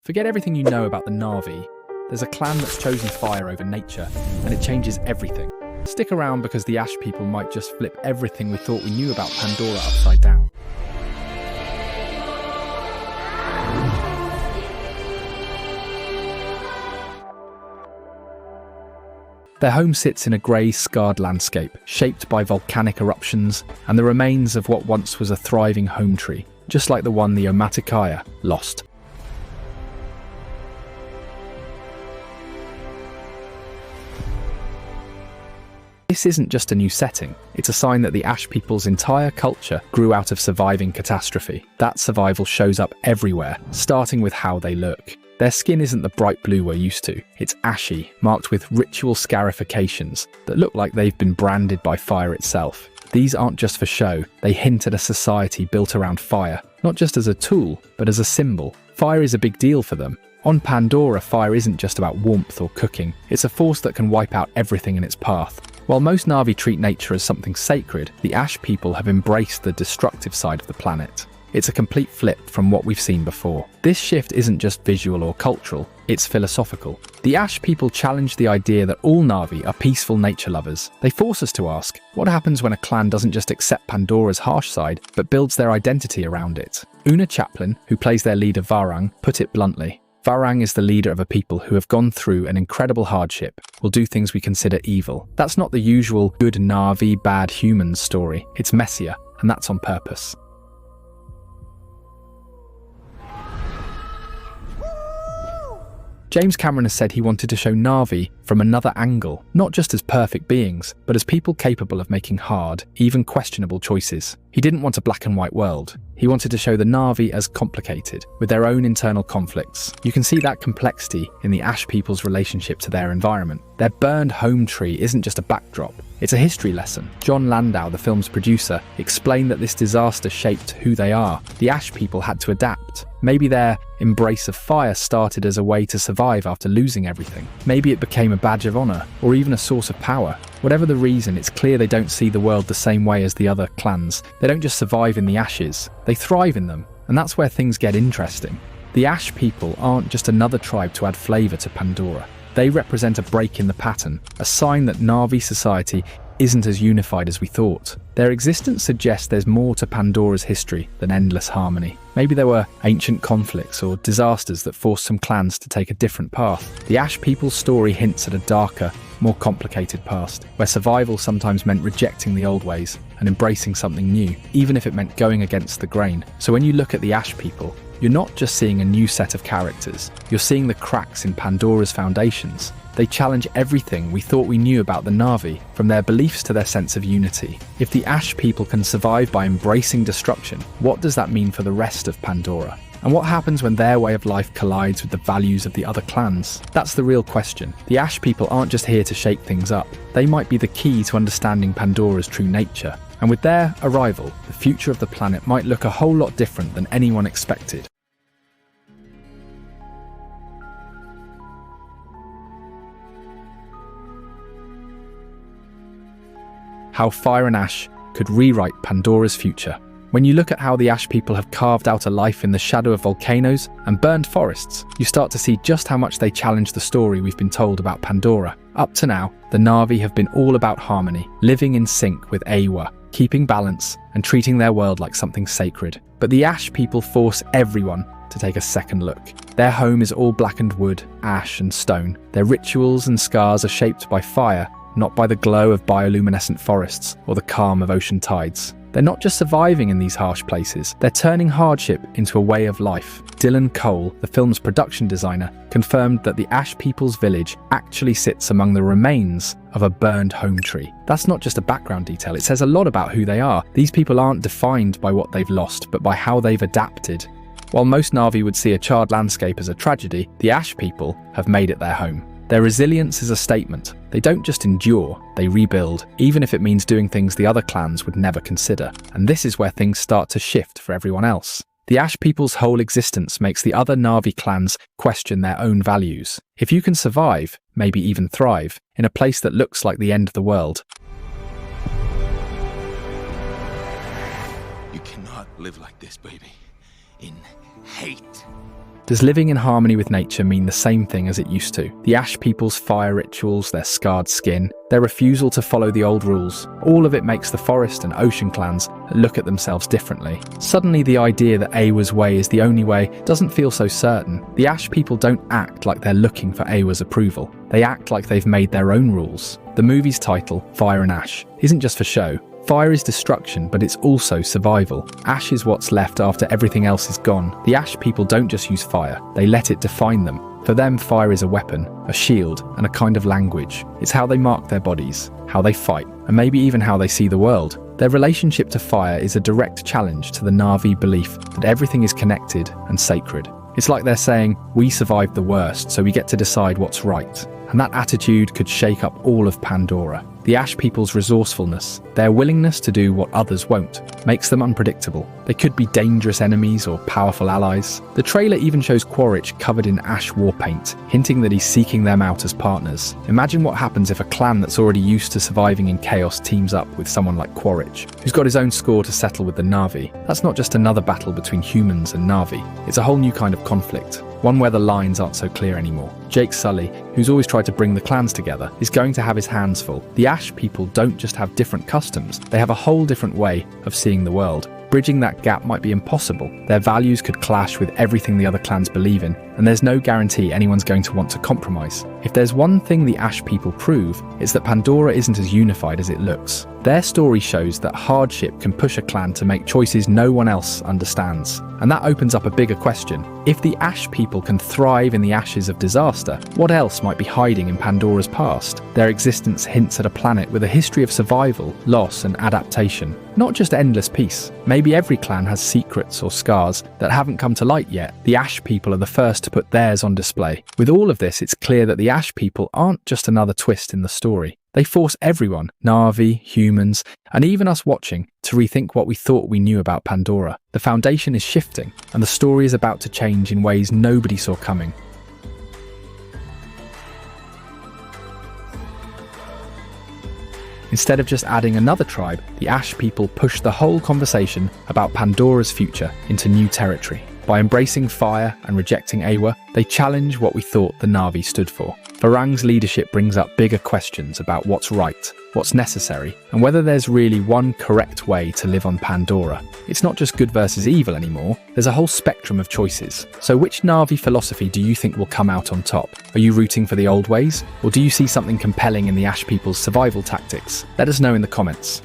Forget everything you know about the Na'vi. There's a clan that's chosen fire over nature, and it changes everything. Stick around because the Ash people might just flip everything we thought we knew about Pandora upside down. Their home sits in a grey, scarred landscape, shaped by volcanic eruptions and the remains of what once was a thriving home tree, just like the one the Omaticaya lost. This isn't just a new setting, it's a sign that the Ash people's entire culture grew out of surviving catastrophe. That survival shows up everywhere, starting with how they look. Their skin isn't the bright blue we're used to, it's ashy, marked with ritual scarifications that look like they've been branded by fire itself. These aren't just for show, they hint at a society built around fire, not just as a tool, but as a symbol. Fire is a big deal for them. On Pandora, fire isn't just about warmth or cooking, it's a force that can wipe out everything in its path. While most Na'vi treat nature as something sacred, the Ash people have embraced the destructive side of the planet. It's a complete flip from what we've seen before. This shift isn't just visual or cultural, it's philosophical. The Ash people challenge the idea that all Na'vi are peaceful nature lovers. They force us to ask, what happens when a clan doesn't just accept Pandora's harsh side, but builds their identity around it? Una Chaplin, who plays their leader Varang, put it bluntly. Varang is the leader of a people who have gone through an incredible hardship, will do things we consider evil. That's not the usual good Na'vi, bad humans story. It's messier, and that's on purpose. James Cameron has said he wanted to show Na'vi from another angle, not just as perfect beings, but as people capable of making hard, even questionable choices. He didn't want a black and white world. He wanted to show the Na'vi as complicated, with their own internal conflicts. You can see that complexity in the Ash people's relationship to their environment. Their burned home tree isn't just a backdrop, it's a history lesson. John Landau, the film's producer, explained that this disaster shaped who they are. The Ash people had to adapt. Maybe their embrace of fire started as a way to survive after losing everything. Maybe it became a badge of honor, or even a source of power. Whatever the reason, it's clear they don't see the world the same way as the other clans. They don't just survive in the ashes, they thrive in them, and that's where things get interesting. The Ash people aren't just another tribe to add flavor to Pandora. They represent a break in the pattern, a sign that Na'vi society isn't as unified as we thought. Their existence suggests there's more to Pandora's history than endless harmony. Maybe there were ancient conflicts or disasters that forced some clans to take a different path. The Ash people's story hints at a darker, more complicated past, where survival sometimes meant rejecting the old ways and embracing something new, even if it meant going against the grain. So when you look at the Ash people, you're not just seeing a new set of characters, you're seeing the cracks in Pandora's foundations. They challenge everything we thought we knew about the Na'vi, from their beliefs to their sense of unity. If the Ash people can survive by embracing destruction, what does that mean for the rest of Pandora? And what happens when their way of life collides with the values of the other clans? That's the real question. The Ash people aren't just here to shake things up. They might be the key to understanding Pandora's true nature. And with their arrival, the future of the planet might look a whole lot different than anyone expected. How fire and ash could rewrite Pandora's future. When you look at how the Ash people have carved out a life in the shadow of volcanoes and burned forests, you start to see just how much they challenge the story we've been told about Pandora. Up to now, the Na'vi have been all about harmony, living in sync with Eywa, keeping balance and treating their world like something sacred. But the Ash people force everyone to take a second look. Their home is all blackened wood, ash and stone. Their rituals and scars are shaped by fire, not by the glow of bioluminescent forests or the calm of ocean tides. They're not just surviving in these harsh places, they're turning hardship into a way of life. Dylan Cole, the film's production designer, confirmed that the Ash people's village actually sits among the remains of a burned home tree. That's not just a background detail, it says a lot about who they are. These people aren't defined by what they've lost, but by how they've adapted. While most Na'vi would see a charred landscape as a tragedy, the Ash people have made it their home. Their resilience is a statement. They don't just endure, they rebuild, even if it means doing things the other clans would never consider. And this is where things start to shift for everyone else. The Ash people's whole existence makes the other Na'vi clans question their own values. If you can survive, maybe even thrive, in a place that looks like the end of the world. You cannot live like this, baby. In hate. Does living in harmony with nature mean the same thing as it used to? The Ash people's fire rituals, their scarred skin, their refusal to follow the old rules, all of it makes the forest and ocean clans look at themselves differently. Suddenly the idea that Awa's way is the only way doesn't feel so certain. The Ash people don't act like they're looking for Awa's approval. They act like they've made their own rules. The movie's title, Fire and Ash, isn't just for show. Fire is destruction, but it's also survival. Ash is what's left after everything else is gone. The Ash people don't just use fire, they let it define them. For them, fire is a weapon, a shield, and a kind of language. It's how they mark their bodies, how they fight, and maybe even how they see the world. Their relationship to fire is a direct challenge to the Na'vi belief that everything is connected and sacred. It's like they're saying, we survived the worst, so we get to decide what's right. And that attitude could shake up all of Pandora. The Ash people's resourcefulness, their willingness to do what others won't, makes them unpredictable. They could be dangerous enemies or powerful allies. The trailer even shows Quaritch covered in ash war paint, hinting that he's seeking them out as partners. Imagine what happens if a clan that's already used to surviving in chaos teams up with someone like Quaritch, who's got his own score to settle with the Na'vi. That's not just another battle between humans and Na'vi. It's a whole new kind of conflict. One where the lines aren't so clear anymore. Jake Sully, who's always tried to bring the clans together, is going to have his hands full. The Ash people don't just have different customs, they have a whole different way of seeing the world. Bridging that gap might be impossible. Their values could clash with everything the other clans believe in, and there's no guarantee anyone's going to want to compromise. If there's one thing the Ash people prove, it's that Pandora isn't as unified as it looks. Their story shows that hardship can push a clan to make choices no one else understands. And that opens up a bigger question. If the Ash people can thrive in the ashes of disaster, what else might be hiding in Pandora's past? Their existence hints at a planet with a history of survival, loss, and adaptation. Not just endless peace. Maybe every clan has secrets or scars that haven't come to light yet. The Ash people are the first to put theirs on display. With all of this, it's clear that the Ash people aren't just another twist in the story. They force everyone, Na'vi, humans, and even us watching, to rethink what we thought we knew about Pandora. The foundation is shifting, and the story is about to change in ways nobody saw coming. Instead of just adding another tribe, the Ash people push the whole conversation about Pandora's future into new territory. By embracing fire and rejecting Awa, they challenge what we thought the Na'vi stood for. Varang's leadership brings up bigger questions about what's right, what's necessary, and whether there's really one correct way to live on Pandora. It's not just good versus evil anymore, there's a whole spectrum of choices. So which Na'vi philosophy do you think will come out on top? Are you rooting for the old ways? Or do you see something compelling in the Ash people's survival tactics? Let us know in the comments.